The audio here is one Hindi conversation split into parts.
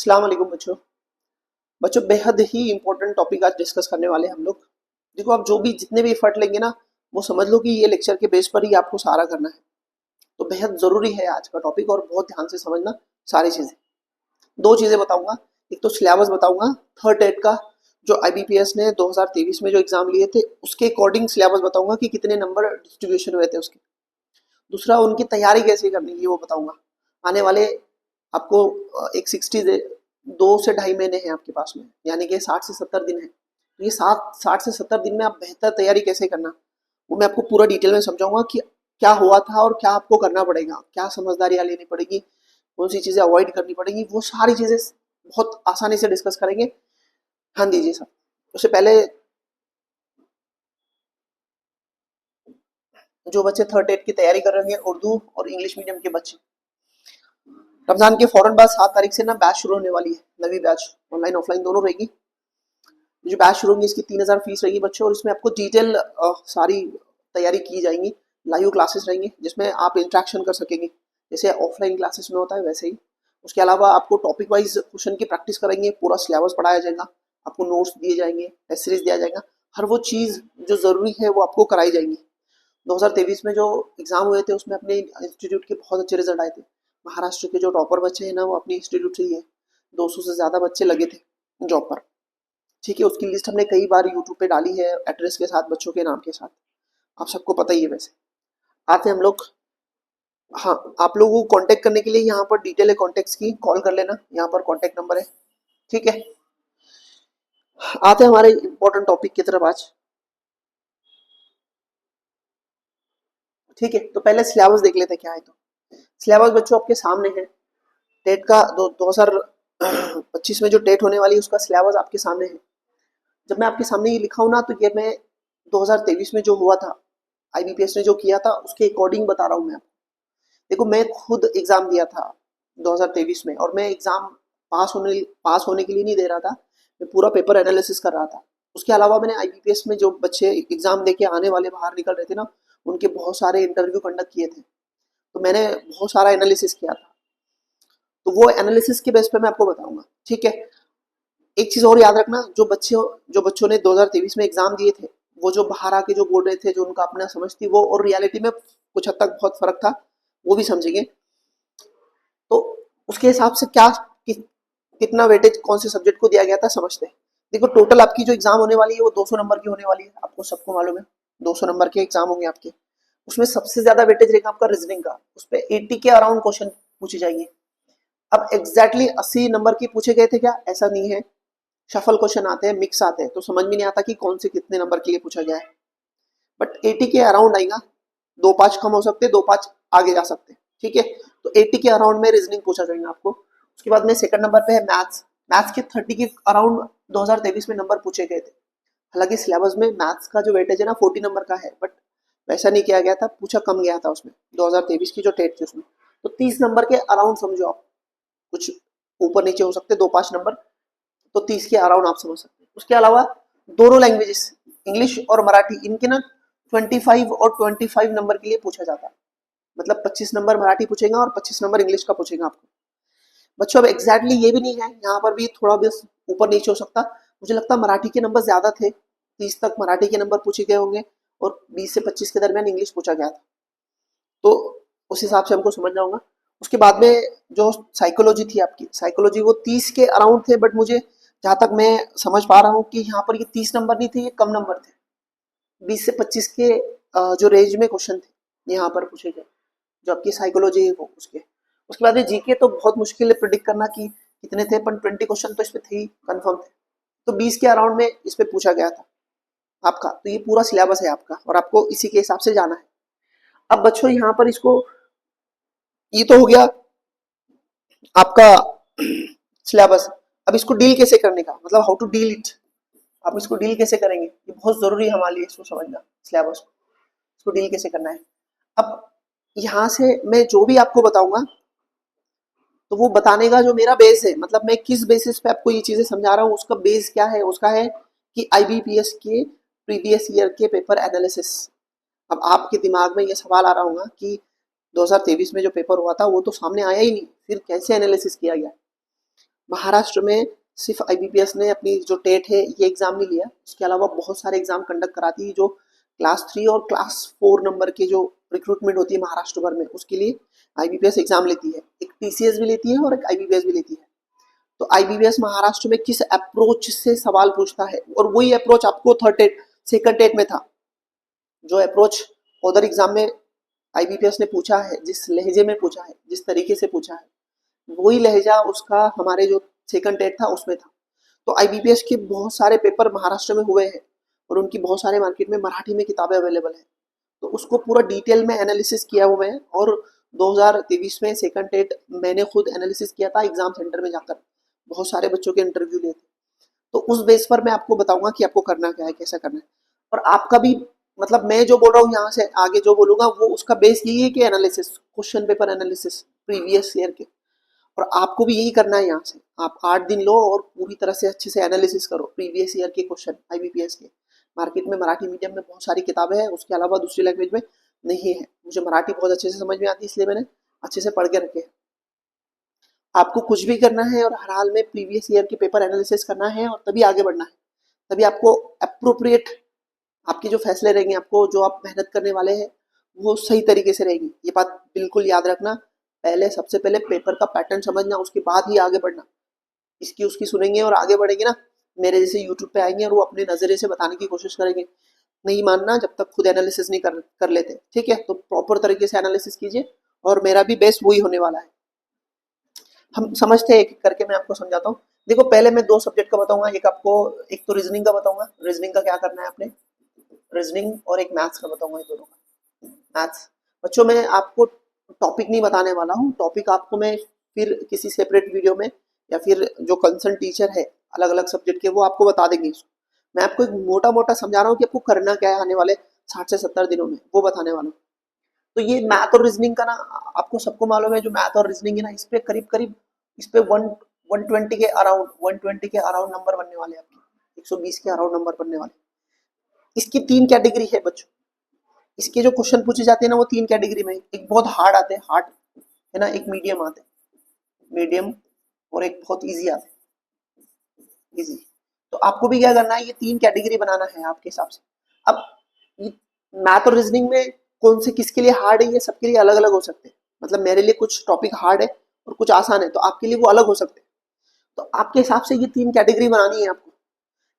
अस्सलाम वालेकुम बच्चों। बच्चों बेहद ही इंपॉर्टेंट टॉपिक आज डिस्कस करने वाले हैं हम लोग। देखो आप जो भी जितने भी एफर्ट लेंगे ना, वो समझ लो कि ये लेक्चर के बेस पर ही आपको सारा करना है। तो बेहद ज़रूरी है आज का टॉपिक और बहुत ध्यान से समझना सारी चीज़ें। दो चीज़ें बताऊंगा, एक तो सिलेबस बताऊंगा थर्ड टेट का जो आईबीपीएस ने 2023 में जो एग्जाम लिए थे उसके अकॉर्डिंग सिलेबस बताऊंगा कि कितने नंबर डिस्ट्रीब्यूशन हुए थे उसके। दूसरा उनकी तैयारी कैसे करनी है वो बताऊंगा। आने वाले आपको एक 2 से ढाई महीने हैं आपके पास में, यानी कि 60 से 70 दिन है। तो ये 60 से 70 दिन में आप बेहतर तैयारी कैसे करना, वो मैं आपको पूरा डिटेल में समझाऊंगा कि क्या हुआ था और क्या आपको करना पड़ेगा, क्या समझदारियां लेनी पड़ेगी, कौन सी चीज़ें अवॉइड करनी पड़ेगी, वो सारी चीज़ें बहुत आसानी से डिस्कस करेंगे। हाँ दीजिए सर। उससे पहले जो बच्चे थर्ड टेट की तैयारी कर रहे हैं, उर्दू और इंग्लिश मीडियम के बच्चे, रमजान के फौरन बाद 7 तारीख से ना बैच शुरू होने वाली है। नवी बैच ऑनलाइन ऑफलाइन दोनों रहेगी। जो बैच शुरू होगी इसकी 3000 फीस रहेगी बच्चों, और इसमें आपको डिटेल सारी तैयारी की जाएंगी। लाइव क्लासेस रहेंगी जिसमें आप इंटरेक्शन कर सकेंगे, जैसे ऑफलाइन क्लासेस में होता है वैसे ही। उसके अलावा आपको टॉपिक वाइज क्वेश्चन की प्रैक्टिस कराएंगे, पूरा सिलेबस पढ़ाया जाएगा, आपको नोट्स दिए जाएंगे, टेस्ट सीरीज दिया जाएगा, हर वो चीज़ जो ज़रूरी है वो आपको कराई जाएंगी। 2023 में जो एग्ज़ाम हुए थे उसमें अपने इंस्टीट्यूट के बहुत अच्छे रिजल्ट आए थे। महाराष्ट्र के जो टॉपर बच्चे हैं ना, वो अपने इंस्टीट्यूट से ही है। 200 से ज़्यादा बच्चे लगे थे जॉब पर। ठीक है, उसकी लिस्ट हमने कई बार यूट्यूब पे डाली है, एड्रेस के साथ, बच्चों के नाम के साथ, आप सबको पता ही है। वैसे आते हैं हम लोग। हाँ, आप लोगों को कांटेक्ट करने के लिए यहाँ पर डिटेल है कॉन्टेक्ट की, कॉल कर लेना, यहाँ पर कॉन्टेक्ट नंबर है। ठीक है, आते हैं हमारे इंपॉर्टेंट टॉपिक की तरफ आज। ठीक है, तो पहले सिलेबस देख लेते हैं क्या है। तो सिलेबस बच्चों आपके सामने है। टेट का 2025 में जो टेट होने वाली है उसका सिलेबस आपके सामने है। जब मैं आपके सामने ये लिखा हूँ ना, तो ये मैं 2023 में जो हुआ था, आईबीपीएस ने जो किया था उसके अकॉर्डिंग बता रहा हूँ मैं आपको। देखो मैं खुद एग्जाम दिया था 2023 में, और मैं एग्जाम पास होने के लिए नहीं दे रहा था, मैं पूरा पेपर एनालिसिस कर रहा था। उसके अलावा मैंने आईबीपीएस में जो बच्चे एग्जाम देके आने वाले बाहर निकल रहे थे ना, उनके बहुत सारे इंटरव्यू कंडक्ट किए थे, तो मैंने बहुत सारा एनालिसिस किया था। तो वो एनालिसिस के बेस पे मैं आपको बताऊंगा। ठीक है, एक चीज और याद रखना, जो बच्चों ने 2023 में एग्जाम दिए थे, वो जो बाहर आके जो बोल रहे थे, जो उनका अपना समझ थी, वो और रियलिटी में कुछ हद तक बहुत फर्क था, वो भी समझेंगे। तो उसके हिसाब से कितना वेटेज कौन से सब्जेक्ट को दिया गया था समझते हैं। देखो टोटल आपकी जो एग्जाम होने वाली है वो 200 नंबर की होने वाली है, आपको सबको मालूम है 200 नंबर के एग्जाम होंगे आपके। उसमें सबसे ज्यादा वेटेज रहेगा आपका रीजनिंग का, उस पर 80 के अराउंड क्वेश्चन पूछे जाएंगे। अब एग्जैक्टली 80 नंबर की पूछे गए थे क्या, ऐसा नहीं है। शफल क्वेश्चन आते हैं, मिक्स आते हैं, तो समझ में नहीं आता कि कौन से कितने नंबर के लिए पूछा गया है। बट 80 के अराउंड आएगा, 2 5 कम हो सकते, 2 5 आगे जा सकते हैं। ठीक है, तो 80 के अराउंड में रीजनिंग पूछा जाएगा आपको। उसके बाद में सेकंड नंबर पे है मैथ्स। मैथ्स के 30 के अराउंड 2023 में नंबर पूछे गए थे। हालांकि सिलेबस में मैथ्स का जो वेटेज है ना 40 नंबर का है, बट वैसा नहीं किया गया था, पूछा कम गया था उसमें 2023 की जो टेट थी उसमें। तो 30 नंबर के अराउंड समझो आप, कुछ ऊपर नीचे हो सकते 2 5 नंबर, तो 30 के अराउंड आप समझ सकते हैं। उसके अलावा दोनों लैंग्वेजेस इंग्लिश और मराठी, इनके ना 25 और 25 नंबर के लिए पूछा जाता है। मतलब 25 नंबर मराठी पूछेगा और 25 नंबर इंग्लिश का पूछेगा आपको। बच्चों अब एग्जैक्टली ये भी नहीं है, यहाँ पर भी थोड़ा भी ऊपर नीचे हो सकता। मुझे लगता है मराठी के नंबर ज्यादा थे, 30 तक मराठी के नंबर पूछे गए होंगे, और 20 से 25 के दरमियान इंग्लिश पूछा गया था। तो उस हिसाब से हमको समझना होगा। उसके बाद में जो साइकोलॉजी थी आपकी, साइकोलॉजी वो 30 के अराउंड थे, बट मुझे जहाँ तक मैं समझ पा रहा हूँ कि यहाँ पर ये 30 नंबर नहीं थे, ये कम नंबर थे। 20 से 25 के जो रेंज में क्वेश्चन थे यहाँ पर पूछे गए, जो आपकी साइकोलॉजी है वो उसके। उसके बाद जीके तो बहुत मुश्किल है प्रिडिक्ट करना कि कितने थे, पर 20 क्वेश्चन तो इसमें थे ही, कन्फर्म थे। तो 20 के अराउंड में इस पे पूछा गया था आपका। तो ये पूरा सिलेबस है आपका, और आपको इसी के हिसाब से जाना है। अब बच्चों यहाँ पर इसको, ये तो हो गया आपका सिलेबस। अब इसको डील कैसे करने का, मतलब हाउ टू डील इट, आप इसको डील कैसे करेंगे, ये बहुत जरूरी है हमारे लिए इसको समझना, सिलेबस को, इसको डील कैसे करना है। अब यहाँ से मैं जो भी आपको बताऊंगा, तो वो बताने का जो मेरा बेस है, मतलब मैं किस बेसिस पे आपको ये चीजें समझा रहा हूँ, उसका बेस क्या है, उसका है कि आईबीपीएस के प्रीवियस ईयर के पेपर एनालिसिस। अब आपके दिमाग में ये सवाल आ रहा होगा कि 2023 में जो पेपर हुआ था वो तो सामने आया ही नहीं, फिर कैसे एनालिसिस किया गया। महाराष्ट्र में सिर्फ आईबीपीएस ने अपनी जो टेट है ये एग्जाम नहीं लिया, उसके अलावा बहुत सारे एग्जाम कंडक्ट कराती है जो क्लास 3 और क्लास 4 नंबर के जो रिक्रूटमेंट होती है महाराष्ट्र भर में, उसके लिए आईबीपीएस एग्जाम लेती है। एक टीसीएस भी लेती है और एक आईबीपीएस भी लेती है। तो आईबीपीएस महाराष्ट्र में किस अप्रोच से सवाल पूछता है, और वही अप्रोच आपको थर्ड टेट सेकंड टेट में था। जो अप्रोच अदर एग्जाम में आईबीपीएस ने पूछा है, जिस लहजे में पूछा है, जिस तरीके से पूछा है, वही लहजा उसका हमारे जो सेकंड टेट था उसमें था। तो आईबीपीएस के बहुत सारे पेपर महाराष्ट्र में हुए हैं और उनकी बहुत सारे मार्केट में मराठी में किताबें अवेलेबल है। तो उसको पूरा डिटेल में एनालिसिस किया हुआ है और 2023 में सेकंड टेट मैंने खुद एनालिसिस किया था एग्जाम सेंटर में जाकर, बहुत सारे बच्चों के इंटरव्यू लिए थे। तो उस बेस पर मैं आपको बताऊंगा कि आपको करना क्या है, कैसा करना है। और आपका भी मतलब मैं जो बोल रहा हूँ यहाँ से आगे जो बोलूंगा वो उसका बेस यही है कि analysis, question paper analysis previous year के। और आपको भी यही करना है। यहाँ से आप 8 दिन लो और पूरी तरह से अच्छे से एनालिसिस करो प्रीवियस ईयर के क्वेश्चन आईबीपीएस के। मार्केट में मराठी मीडियम में बहुत सारी किताबें हैं, उसके अलावा दूसरी लैंग्वेज में नहीं है। मुझे मराठी बहुत अच्छे से समझ में आती है, इसलिए मैंने अच्छे से पढ़ के रखे हैं। आपको कुछ भी करना है और हर हाल में प्रीवियस ईयर के पेपर एनालिसिस करना है और तभी आगे बढ़ना है। तभी आपको अप्रोप्रिएट आपके जो फैसले रहेंगे, आपको जो आप मेहनत करने वाले हैं वो सही तरीके से रहेगी। ये बात बिल्कुल याद रखना। पहले सबसे पहले पेपर का पैटर्न समझना, उसके बाद ही आगे बढ़ना। इसकी उसकी सुनेंगे और आगे बढ़ेंगे ना, मेरे जैसे यूट्यूब पे आएंगे और वो अपने नजरिए से बताने की कोशिश करेंगे। नहीं मानना जब तक खुद एनालिसिस नहीं कर लेते। ठीक है, तो प्रॉपर तरीके से एनालिसिस कीजिए और मेरा भी बेस्ट वही होने वाला है। हम समझते हैं, एक एक करके मैं आपको समझाता हूँ। देखो पहले मैं 2 सब्जेक्ट का बताऊंगा, एक आपको एक तो रीजनिंग का बताऊंगा, रीजनिंग का क्या करना है आपने, रीजनिंग, और एक मैथ्स का बताऊंगा, ये दोनों का। मैथ्स बच्चों मैं आपको टॉपिक नहीं बताने वाला हूँ, टॉपिक आपको मैं फिर किसी सेपरेट वीडियो में या फिर जो कंसर्न टीचर है अलग अलग सब्जेक्ट के वो आपको बता देंगे। मैं आपको एक मोटा मोटा समझा रहा हूँ कि आपको करना क्या है आने वाले 60 से 70 दिनों में, वो बताने वाला हूँ। तो ये मैथ और रीजनिंग का ना, आपको सबको मालूम है जो मैथ और रीजनिंग है ना, इस पे करीब करीब इस पे 120 के अराउंड नंबर बनने वाले हैं आपके, 120 के अराउंड नंबर बनने वाले। इसकी 3 कैटेगरी है बच्चों। इसके जो क्वेश्चन पूछे जाते हैं ना वो 3 कैटेगरी में, एक बहुत हार्ड आते हैं, हार्ड है ना, एक मीडियम आते हैं, मीडियम, और एक बहुत इजी आते हैं, इजी। तो आपको भी क्या करना है, ये 3 कैटेगरी बनाना है आपके हिसाब से। अब मैथ और रीजनिंग में कौन से किसके लिए हार्ड है, ये सबके लिए अलग अलग हो सकते हैं। मतलब मेरे लिए कुछ टॉपिक हार्ड है और कुछ आसान है, तो आपके लिए वो अलग हो सकते हैं। तो आपके हिसाब से ये 3 कैटेगरी बनानी है आपको,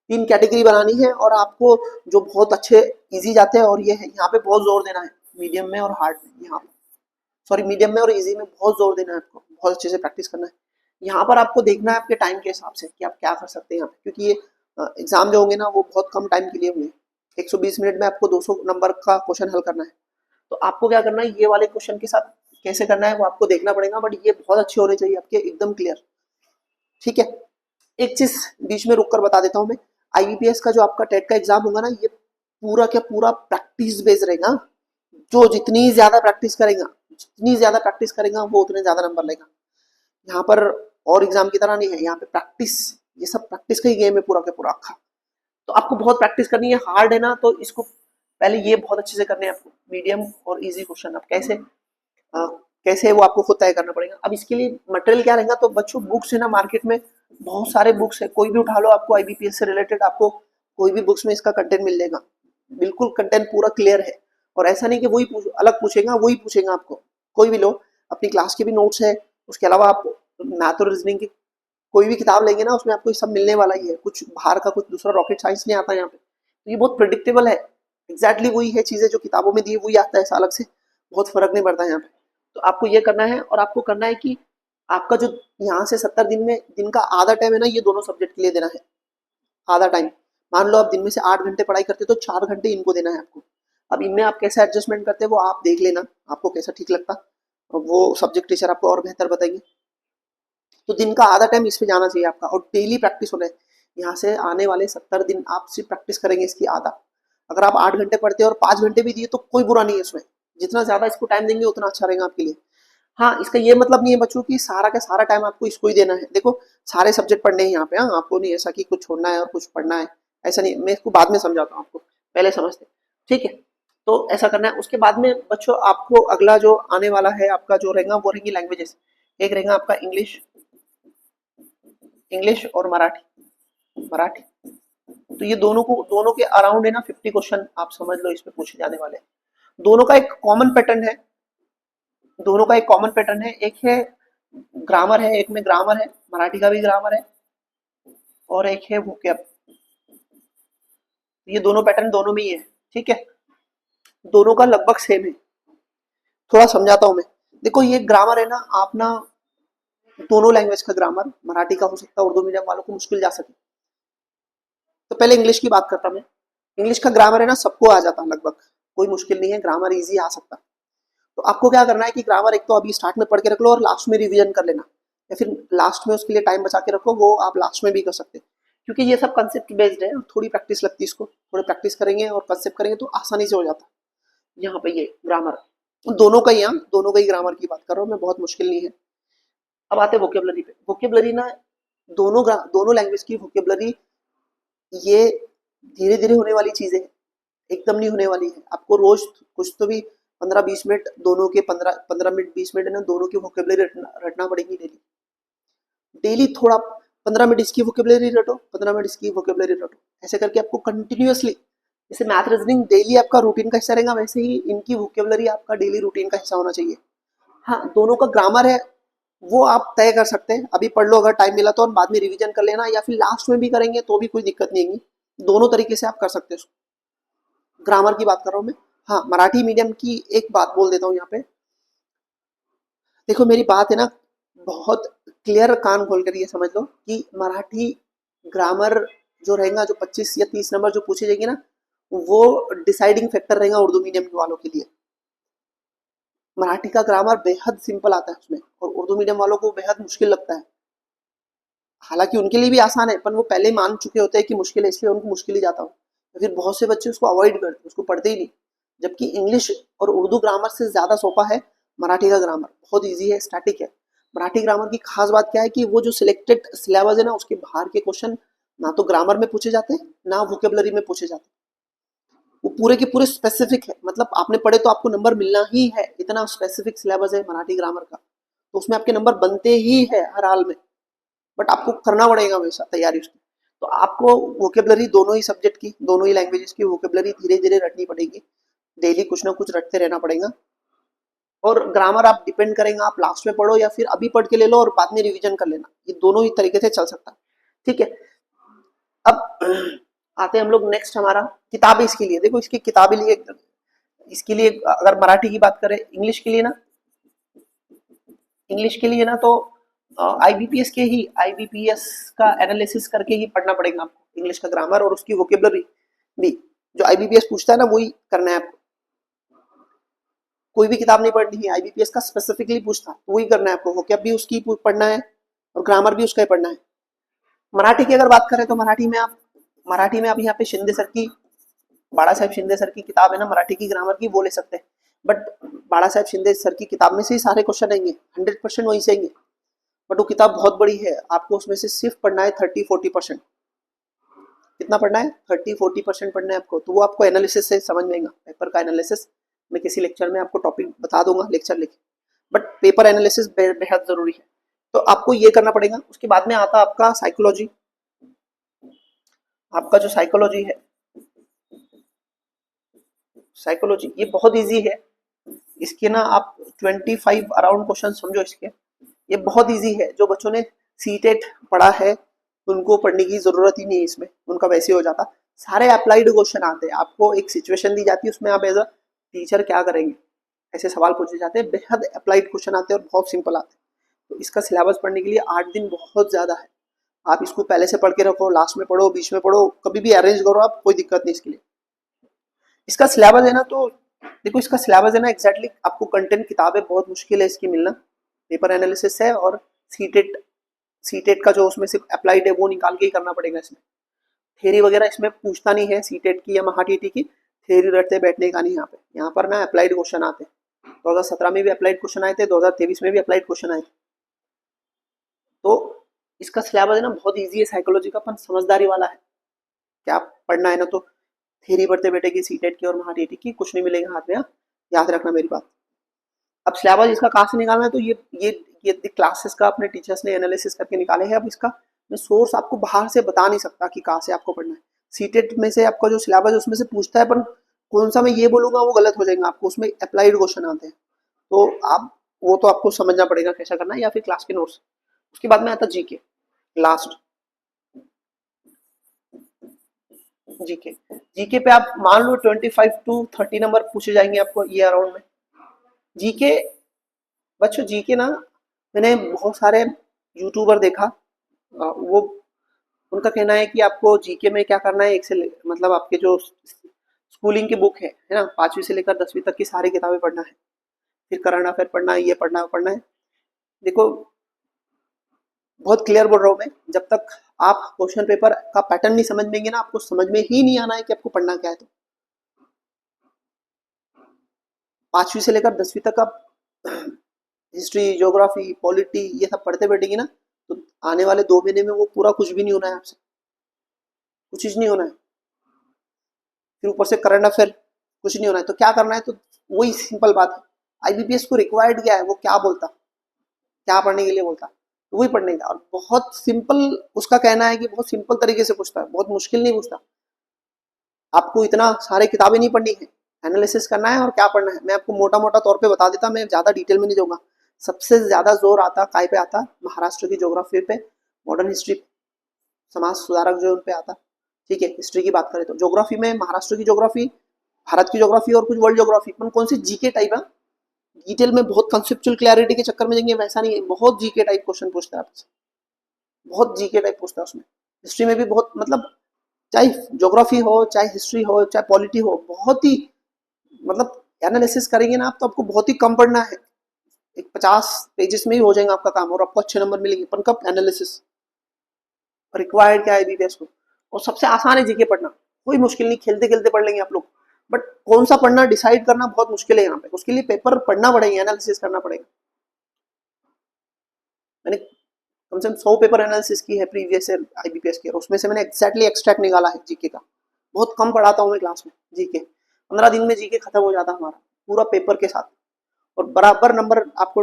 3 कैटेगरी बनानी है। और आपको जो बहुत अच्छे इजी जाते हैं, और ये है यहाँ पे बहुत जोर देना है, मीडियम में और हार्ड में, यहाँ सॉरी मीडियम में और इजी में बहुत जोर देना है आपको, बहुत अच्छे से प्रैक्टिस करना है। यहाँ पर आपको देखना है आपके टाइम के हिसाब से कि आप क्या कर सकते हैं यहाँ पे, क्योंकि ये एग्जाम जो होंगे ना वो बहुत कम टाइम के लिए होंगे। 120 मिनट में आपको 200 नंबर का क्वेश्चन हल करना है। तो आपको क्या करना है, ये वाले क्वेश्चन के साथ कैसे करना है वो आपको देखना पड़ेगा, बट ये बहुत अच्छे होने चाहिए आपके, एकदम क्लियर। ठीक है, एक चीज बीच में रुक कर बता देता हूँ मैं, आईबीपीएस का जो आपका टेट का एग्जाम होगा ना, ये पूरा क्या पूरा प्रैक्टिस बेस्ड रहेगा। जो जितनी ज्यादा प्रैक्टिस करेगा, जितनी ज्यादा प्रैक्टिस करेगा वो उतने ज्यादा नंबर लेगा। यहाँ पर और एग्जाम की तरह नहीं है, यहाँ पे प्रैक्टिस, ये सब प्रैक्टिस का ही गेम है पूरा का पूरा अक्खा। तो आपको बहुत प्रैक्टिस करनी है। हार्ड है ना, तो इसको पहले ये बहुत अच्छे से करने हैं आपको, मीडियम और इजी क्वेश्चन। अब कैसे कैसे वो आपको खुद तय करना पड़ेगा। अब इसके लिए मटेरियल क्या रहेगा, तो बच्चों बुक्स है ना, मार्केट में बहुत सारे बुक्स है, कोई भी उठा लो, आपको आईबीपीएस से रिलेटेड आपको कोई भी बुक्स में इसका कंटेंट मिल जाएगा। बिल्कुल कंटेंट पूरा क्लियर है, और ऐसा नहीं कि वही अलग पूछेगा, वही पूछेगा आपको। कोई भी लो, अपनी क्लास के भी नोट्स है, उसके अलावा आप मैथ और रीजनिंग की कोई भी किताब लेंगे ना, उसमें आपको ये सब मिलने वाला ही है। कुछ बाहर का कुछ दूसरा रॉकेट साइंस नहीं आता यहाँ पे। तो ये बहुत प्रिडिक्टेबल है, एग्जैक्टली वही है चीजें जो किताबों में दी वही आता है, अलग से बहुत फर्क नहीं पड़ता यहाँ पे। तो आपको ये करना है, और आपको करना है कि आपका जो यहाँ से 70 दिन में दिन का आधा टाइम है ना, ये दोनों सब्जेक्ट के लिए देना है। आधा टाइम, मान लो आप दिन में से 8 घंटे पढ़ाई करते तो 4 घंटे इनको देना है आपको। अब इनमें आप कैसे एडजस्टमेंट करते हैं वो आप देख लेना, आपको कैसा ठीक लगता, वो सब्जेक्ट टीचर आपको और बेहतर बताएंगे। तो दिन का आधा टाइम इस पे जाना चाहिए आपका, और डेली प्रैक्टिस होना है। यहाँ से आने वाले 70 दिन आप सिर्फ प्रैक्टिस करेंगे इसकी आधा। अगर आप 8 घंटे पढ़ते हैं और 5 घंटे भी दिए तो कोई बुरा नहीं है इसमें, जितना ज्यादा इसको टाइम देंगे उतना अच्छा रहेगा आपके लिए। हाँ, इसका ये मतलब नहीं है बच्चों की सारा का सारा टाइम आपको इसको ही देना है। देखो सारे सब्जेक्ट पढ़ने हैं यहाँ पे, हाँ, आपको नहीं ऐसा कि कुछ छोड़ना है और कुछ पढ़ना है, ऐसा नहीं। मैं इसको बाद में समझाता हूँ आपको, पहले समझते हैं। ठीक है, तो ऐसा करना है। उसके बाद में बच्चों आपको अगला जो आने वाला है आपका जो रहेगा वो रहेंगी लैंग्वेजेस। एक रहेगा आपका इंग्लिश, इंग्लिश और मराठी। मराठी तो ये दोनों के अराउंड है ना 50 क्वेश्चन आप समझ लो इसमें पूछे जाने वाले हैं। दोनों का एक कॉमन पैटर्न है, दोनों का एक कॉमन पैटर्न है, एक है ग्रामर है, एक में ग्रामर है, मराठी का भी ग्रामर है, और एक है वोकैब। ये दोनों पैटर्न दोनों में ही है, ठीक है, दोनों का लगभग सेम है। थोड़ा समझाता हूं मैं। देखो ये ग्रामर है ना, आप ना दोनों लैंग्वेज का ग्रामर, मराठी का हो सकता है, उर्दू मीडियम वालों को मुश्किल जा सके, तो पहले इंग्लिश की बात करता मैं। इंग्लिश का ग्रामर है ना सबको आ जाता लगभग, कोई मुश्किल नहीं है, ग्रामर इजी आ सकता। तो आपको क्या करना है कि ग्रामर एक तो अभी स्टार्ट में पढ़ के रख लो और लास्ट में रिवीजन कर लेना, या फिर लास्ट में उसके लिए टाइम बचा के रखो, वो आप लास्ट में भी कर सकते हैं, क्योंकि ये सब कंसेप्ट बेस्ड है, थोड़ी प्रैक्टिस लगती है इसको, थोड़ी प्रैक्टिस करेंगे और कंसेप्ट करेंगे तो आसानी से हो जाता है। यहाँ पे ये ग्रामर दोनों का ही, दोनों का ही ग्रामर की बात कर रहा हूँ मैं, बहुत मुश्किल नहीं है। अब आते हैं वोकेबलरी पे। वोकेबलरी ना दोनों लैंग्वेज की वोकेबलरी ये धीरे धीरे होने वाली चीजें हैं, एकदम नहीं होने वाली है। आपको रोज कुछ तो भी 15-20 मिनट, दोनों के 15 मिनट 20 मिनट है ना, दोनों की वोकेबलरी रटना पड़ेगी डेली। डेली थोड़ा 15 मिनट इसकी वोकेबलरी रटो, 15 मिनट इसकी वोकेबलरी रटो, ऐसे करके आपको कंटिन्यूअसली, जैसे मैथ रीजनिंग डेली आपका रूटीन का हिस्सा रहेगा, वैसे ही इनकी वोकेबलरी आपका डेली रूटीन का हिस्सा होना चाहिए। हाँ, दोनों का ग्रामर है वो आप तय कर सकते हैं, अभी पढ़ लो अगर टाइम मिला तो, और बाद में रिवीजन कर लेना, या फिर लास्ट में भी करेंगे तो भी कोई दिक्कत नहीं है, दोनों तरीके से आप कर सकते हैं। ग्रामर की बात कर रहा हूँ मैं। हाँ, मराठी मीडियम की एक बात बोल देता हूँ यहाँ पे, देखो मेरी बात है ना बहुत क्लियर, कान खोल कर ये समझ लो कि मराठी ग्रामर जो रहेगा, जो 25 या 30 नंबर जो पूछे जाएंगे ना, वो डिसाइडिंग फैक्टर रहेगा उर्दू मीडियम वालों के लिए। मराठी का ग्रामर बेहद सिंपल आता है उसमें, और उर्दू मीडियम वालों को बेहद मुश्किल लगता है। हालांकि उनके लिए भी आसान है, पर वो पहले ही मान चुके होते हैं कि मुश्किल है, इसलिए उनको मुश्किल ही जाता हो, तो फिर बहुत से बच्चे उसको अवॉइड करते हैं, उसको पढ़ते ही नहीं। जबकि इंग्लिश और उर्दू ग्रामर से ज्यादा सोपा है मराठी का ग्रामर, बहुत ईजी है, स्टैटिक है। मराठी ग्रामर की खास बात क्या है कि वो जो सिलेक्टेड सिलेबस है ना, उसके बाहर के क्वेश्चन ना तो ग्रामर में पूछे जाते हैं, ना वोकेबलरी में पूछे जाते हैं, वो पूरे के पूरे स्पेसिफिक है, मतलब आपने पढ़े तो आपको नंबर मिलना ही है, इतना स्पेसिफिक सिलेबस है मराठी ग्रामर का, तो उसमें आपके नंबर बनते ही है हर हाल में, बट आपको करना पड़ेगा हमेशा तैयारी उसकी। तो आपको वोकेबलरी दोनों ही सब्जेक्ट की, दोनों ही लैंग्वेजेस की वोकेबलरी धीरे धीरे रटनी पड़ेगी, डेली कुछ ना कुछ रटते रहना पड़ेगा। और ग्रामर आप डिपेंड करेंगे, आप लास्ट में पढ़ो या फिर अभी पढ़ के ले लो और बाद में रिवीजन कर लेना, ये दोनों ही तरीके से चल सकता है, ठीक है। अब आते हैं हम लोग नेक्स्ट, हमारा किताब इसके लिए, देखो इसकी किताबें लिए, इसके लिए अगर मराठी की बात करें, इंग्लिश के लिए ना, इंग्लिश के लिए ना तो आईबीपीएस के ही, आईबीपीएस का एनालिसिस करके ही पढ़ना पड़ेगा आपको, इंग्लिश का ग्रामर और उसकी वोकेबलरी भी, जो आईबीपीएस पूछता है ना वही करना है आपको, कोई भी किताब नहीं पढ़नी है, आईबीपीएस का स्पेसिफिकली पूछता तो वही करना है आपको, वोकेब भी उसकी पढ़ना है और ग्रामर भी उसका ही पढ़ना है। मराठी की अगर बात करें तो मराठी में आप यहाँ पे शिंदे सर की, बाड़ा साहेब शिंदे सर की किताब है ना मराठी की ग्रामर की, वो ले सकते हैं, बट बाड़ा साहेब शिंदे सर की किताब में से ही सारे क्वेश्चन आएंगे, 100% वहीं से आएंगे, बट वो किताब बहुत बड़ी है, आपको उसमें से सिर्फ पढ़ना है 30-40%। कितना पढ़ना है? 30-40% पढ़ना है आपको, तो वो आपको एनालिसिस से समझ में आएगा, पेपर का एनालिसिस मैं किसी लेक्चर में आपको टॉपिक बता दूंगा, लेक्चर लेके, बट पेपर एनालिसिस बेहद जरूरी है, तो आपको ये करना पड़ेगा। उसके बाद में आता आपका साइकोलॉजी, आपका जो साइकोलॉजी है, साइकोलॉजी ये बहुत इजी है, इसके ना आप 25 अराउंड क्वेश्चन समझो इसके, ये बहुत इजी है, जो बच्चों ने सीटेट पढ़ा है उनको पढ़ने की जरूरत ही नहीं है, इसमें उनका वैसे हो जाता, सारे अप्लाइड क्वेश्चन आते हैं, आपको एक सिचुएशन दी जाती है, उसमें आप एज अ टीचर क्या करेंगे, ऐसे सवाल पूछे जाते हैं, बेहद अप्लाइड क्वेश्चन आते हैं और बहुत सिंपल आते हैं। तो इसका सिलेबस पढ़ने के लिए 8 दिन बहुत ज्यादा है, आप इसको पहले से पढ़ के रखो, लास्ट में पढ़ो, बीच में पढ़ो, कभी भी अरेंज करो आप, कोई दिक्कत नहीं इसके लिए। इसका सिलेबस है ना, तो देखो इसका सिलेबस है ना एग्जैक्टली आपको कंटेंट, किताबें बहुत मुश्किल है इसकी मिलना, पेपर एनालिसिस है और सीटेट का जो उसमें से अप्लाइड है वो निकाल के ही करना पड़ेगा, इसमें थ्योरी वगैरह इसमें पूछता नहीं है, सीटेट की या महाटीटी की थ्योरी रटते बैठने का नहीं, यहाँ पर ना अप्लाइड क्वेश्चन आते हैं, 2017 में भी अप्लाइड क्वेश्चन आए थे, 2023 में भी अप्लाइड क्वेश्चन आए थे, तो इसका सिलेबस है ना बहुत ईजी है, साइकोलॉजी का अपन समझदारी वाला है, क्या पढ़ना है ना, तो थ्योरी पढ़ते बैठेगी सीटेट की और महाटीटी की, कुछ नहीं मिलेगा हाथ में, याद रखना मेरी बात। अब सिलेबस इसका कहाँ से निकालना है, तो ये क्लासेस का अपने टीचर्स ने एनालिसिस करके निकाले हैं, अब इसका मैं सोर्स आपको बाहर से बता नहीं सकता कि कहाँ से आपको पढ़ना है। सीटेट में से आपका जो सिलेबस है उसमें से पूछता है, पर कौन सा मैं ये बोलूंगा वो गलत हो जाएगा, आपको उसमें अप्लाइड क्वेश्चन आते हैं, तो आप वो तो आपको समझना पड़ेगा कैसा करना है, या फिर क्लास के नोट्स। उसके बाद में आता जीके लास्ट। जीके जीके पे आप मान लो 25 टू 30 नंबर पूछे जाएंगे आपको ये अराउंड में। जीके बच्चों, जीके ना मैंने बहुत सारे यूट्यूबर देखा, वो उनका कहना है कि आपको जीके में क्या करना है, एक से मतलब आपके जो स्कूलिंग की बुक है ना, 5वीं से लेकर 10वीं तक की सारी किताबें पढ़ना है, फिर करंट अफेयर पढ़ना है, ये पढ़ना है, पढ़ना है। देखो बहुत क्लियर बोल रहा हूँ मैं, जब तक आप क्वेश्चन पेपर का पैटर्न नहीं समझ लेंगे ना, आपको समझ में ही नहीं आना है कि आपको पढ़ना क्या है। तो 5वीं से लेकर 10वीं तक आप हिस्ट्री, ज्योग्राफी, पॉलिटी ये सब पढ़ते बैठेंगे ना, तो आने वाले 2 महीने में वो पूरा कुछ भी नहीं होना है आपसे, कुछ चीज नहीं होना है। फिर ऊपर से करंट अफेयर कुछ नहीं होना है, तो क्या करना है, तो वही सिंपल बात है, आईबीपीएस को रिक्वायर्ड क्या है, वो क्या बोलता, क्या पढ़ने के लिए बोलता, तो वही पढ़ने का। और बहुत सिंपल उसका कहना है कि बहुत सिंपल तरीके से पूछता है, बहुत मुश्किल नहीं पूछता। आपको इतना सारे किताबें नहीं पढ़नी है, एनालिसिस करना है और क्या पढ़ना है मैं आपको मोटा मोटा तौर पे बता देता, मैं ज्यादा डिटेल में नहीं जाऊंगा। सबसे ज्यादा जोर आता काय पे आता, महाराष्ट्र की ज्योग्राफी पे, मॉडर्न हिस्ट्री, समाज सुधारक जो उन पे आता। ठीक है, हिस्ट्री की बात करें तो ज्योग्राफी में महाराष्ट्र की ज्योग्राफी, भारत की ज्योग्राफी और कुछ वर्ल्ड ज्योग्राफी, कौन सी जीके टाइप है, डिटेल में बहुत कंसेप्चुअल क्लैरिटी के चक्कर में जाएंगे वैसा नहीं है, बहुत जीके टाइप क्वेश्चन पूछता है आपसे, बहुत जीके टाइप पूछता है उसमें। हिस्ट्री में भी बहुत, मतलब चाहे ज्योग्राफी हो, चाहे हिस्ट्री हो, चाहे पॉलिटी हो, बहुत ही मतलब एनालिसिस करेंगे ना आप, तो आपको बहुत ही कम पढ़ना है, एक 50 पेजेस में ही हो जाएगा आपका काम, और आपको अच्छे नंबर मिलेंगे। पर कब एनालिसिस रिक्वायर्ड क्या है बीपीएस को, और सबसे आसान है जीके पढ़ना, कोई मुश्किल नहीं, खेलते खेलते पढ़ लेंगे आप लोग। बट कौन सा पढ़ना डिसाइड करना बहुत मुश्किल है यहाँ पे, उसके लिए पेपर पढ़ना पड़ेगा, एनालिसिस करना पड़ेगा। मैंने कम से कम 100 पेपर एनालिसिस की है प्रीवियस ईयर आईबीपीएस के, उसमें से मैंने एक्जैक्टली एक्सट्रैक्ट निकाला है जीके का। बहुत कम पढ़ाता हूँ मैं क्लास में जीके, 15 दिन में जीके खत्म हो जाता हमारा पूरा पेपर के साथ, और बराबर नंबर आपको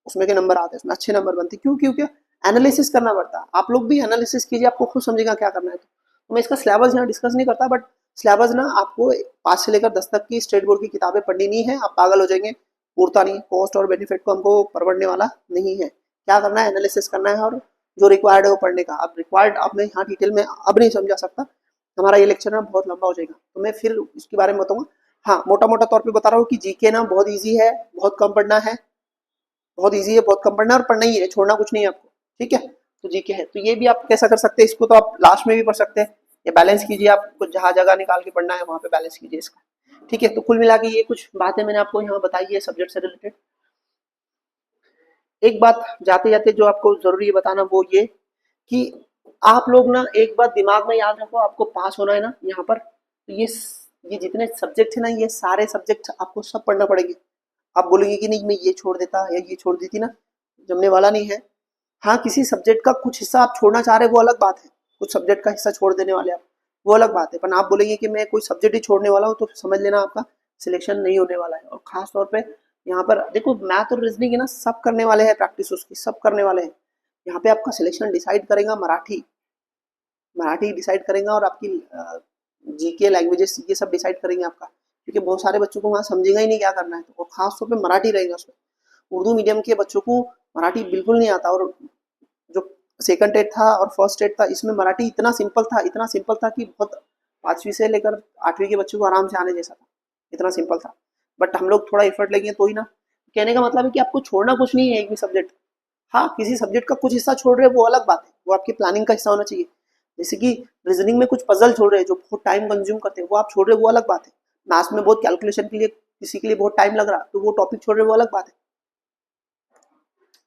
उसमें के नंबर आते हैं, उसमें अच्छे नंबर बनते। क्यों? क्योंकि एनालिसिस करना पड़ता है। आप लोग भी एनालिसिस कीजिए, आपको खुद समझेगा क्या करना है। तो मैं इसका सिलेबस यहाँ डिस्कस नहीं करता, बट सिलेबस ना आपको 5 से लेकर 10 तक की स्टेट बोर्ड की किताबें पढ़नी नहीं है, आप पागल हो जाएंगे, पूरता नहीं, कॉस्ट और बेनिफिट को हमको परवड़ने वाला नहीं है। क्या करना है, एनालिसिस करना है, और जो रिक्वायर्ड है वो पढ़ने का। अब रिक्वायर्ड आप मैं यहाँ डिटेल में अब नहीं समझा सकता, हमारा ये लेक्चर ना बहुत लंबा हो जाएगा, तो मैं फिर इसके बारे में बताऊंगा। हाँ, मोटा मोटा तौर पे बता रहा हूँ कि जीके ना बहुत इजी है, बहुत कम पढ़ना है, बहुत इजी है, बहुत कम पढ़ना है, और पढ़ना ही है, छोड़ना कुछ नहीं है आपको। ठीक है, तो जीके है, तो ये भी आप कैसा कर सकते हैं, इसको तो आप लास्ट में भी पढ़ सकते हैं, ये बैलेंस कीजिए, आपको जहाँ जगह निकाल के पढ़ना है वहाँ पे बैलेंस कीजिए इसका। ठीक है, तो कुल मिला के ये कुछ बातें मैंने आपको यहाँ बताई है सब्जेक्ट से रिलेटेड। एक बात जाते जाते जो आपको जरूरी है बताना, वो ये कि आप लोग ना एक बात दिमाग में याद रखो, आपको पास होना है ना यहाँ पर, तो ये जितने सब्जेक्ट है ना, ये सारे सब्जेक्ट आपको सब पढ़ना पड़ेंगे। आप बोलेंगे कि नहीं मैं ये छोड़ देता या ये छोड़ देती ना, जमने वाला नहीं है। हाँ, किसी सब्जेक्ट का कुछ हिस्सा आप छोड़ना चाह रहे हैं वो अलग बात है, कुछ सब्जेक्ट का हिस्सा छोड़ देने वाले आप, वो अलग बात है। पर आप बोलेंगे कि मैं कोई सब्जेक्ट ही छोड़ने वाला हूँ, तो समझ लेना आपका सिलेक्शन नहीं होने वाला है। और खास तौर पे यहाँ पर देखो, मैथ और रीजनिंग है ना, सब करने वाले हैं प्रैक्टिस, उसकी सब करने वाले हैं। यहाँ पे आपका सिलेक्शन डिसाइड करेगा मराठी, मराठी डिसाइड करेगा, और आपकी जीके लैंग्वेजेस ये सब डिसाइड करेंगे आपका, क्योंकि बहुत सारे बच्चों को वहाँ समझेगा ही नहीं क्या करना है, तो और खास तौर पे मराठी रहेगा उसमें। उर्दू मीडियम के बच्चों को मराठी बिल्कुल नहीं आता, और जो सेकंड टेट था और फर्स्ट टेट था, इसमें मराठी इतना सिंपल था, इतना सिंपल था कि बहुत 5वीं से लेकर 8वीं के बच्चों को आराम से आने जैसा था, इतना सिंपल था। बट हम लोग थोड़ा एफर्ट लेंगे तो ही ना। कहने का मतलब है कि आपको छोड़ना कुछ नहीं है एक भी सब्जेक्ट। हाँ, किसी सब्जेक्ट का कुछ हिस्सा छोड़ रहे हैं वो अलग बात है, वो आपकी प्लानिंग का हिस्सा होना चाहिए। जैसे कि रीजनिंग में कुछ पजल छोड़ रहे हैं जो बहुत टाइम कंज्यूम करते हैं, वो आप छोड़ रहे हैं वो अलग बात है। मैथ्स में बहुत कैलकुलेशन के लिए किसी के लिए बहुत टाइम लग रहा है, तो वो टॉपिक छोड़ रहे हैं वो अलग बात है।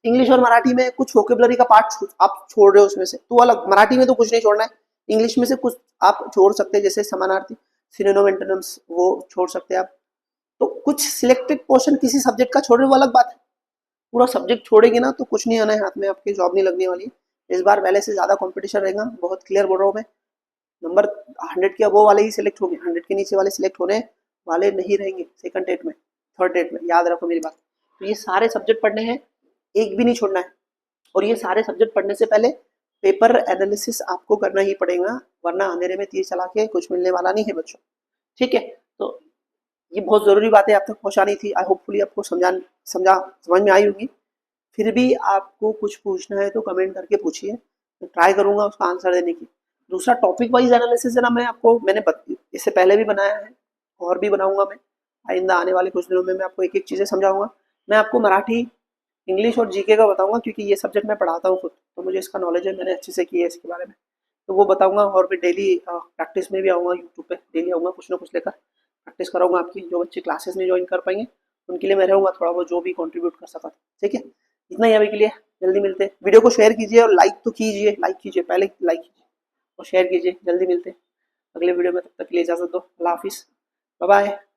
इंग्लिश और मराठी में कुछ वोकेबलरी का पार्ट आप छोड़ रहे हो उसमें से, तो अलग। मराठी में तो कुछ नहीं छोड़ना है, इंग्लिश में से कुछ आप छोड़ सकते हैं, जैसे समानार्थी, सिनोनिम, एंटोनिम्स, वो छोड़ सकते हैं आप। तो कुछ सिलेक्टेड पोर्शन किसी सब्जेक्ट का छोड़ रहे हो वो अलग बात है। पूरा सब्जेक्ट छोड़ेगी ना तो कुछ नहीं आना है हाथ में, आपकी जॉब नहीं लगने वाली है। इस बार पहले से ज्यादा कंपटीशन रहेगा, बहुत क्लियर बोल रहा हूँ मैं। नंबर 100 के अबव वाले ही सिलेक्ट होंगे, 100 के नीचे वाले सिलेक्ट होने वाले नहीं रहेंगे सेकंड डेट में, थर्ड डेट में, याद रखो मेरी बात। तो ये सारे सब्जेक्ट पढ़ने हैं, एक भी नहीं छोड़ना है। और ये सारे सब्जेक्ट पढ़ने से पहले पेपर एनालिसिस आपको करना ही पड़ेगा, वरना अंधेरे में तीर चला के कुछ मिलने वाला नहीं है बच्चों। ठीक है, तो ये बहुत ज़रूरी बातें आप तक पहुँचानी थी। आई होपफुली आपको समझ में आई होगी। फिर भी आपको कुछ पूछना है तो कमेंट करके पूछिए, तो ट्राई करूँगा उसका आंसर देने की। दूसरा टॉपिक वाइज एनालिसिस है ना, मैंने इससे पहले भी बनाया है और भी बनाऊंगा मैं। आइंदा आने वाले कुछ दिनों में मैं आपको एक एक चीज़ें समझाऊंगा। मैं आपको मराठी, इंग्लिश और जीके का बताऊंगा, क्योंकि ये सब्जेक्ट मैं पढ़ाता हूँ खुद, तो मुझे इसका नॉलेज है, मैंने अच्छे से किया है इसके बारे में, तो वो बताऊंगा। और भी डेली प्रैक्टिस में भी आऊँगा, यूट्यूब पे डेली आऊँगा, कुछ ना कुछ लेकर प्रैक्टिस कराऊंगा आपकी। जो बच्चे क्लासेस नहीं ज्वाइन कर पाएंगे उनके लिए मैं रहूँगा थोड़ा बहुत, जो भी कंट्रीब्यूट कर सका। ठीक है, इतना ही अभी के लिए, जल्दी मिलते हैं। वीडियो को शेयर कीजिए और लाइक तो कीजिए, लाइक कीजिए, पहले लाइक कीजिए और शेयर कीजिए। जल्दी मिलते हैं अगले वीडियो में, तब तक के लिए इजाज़त दो। अल्लाह हाफिज़, बाय बाय।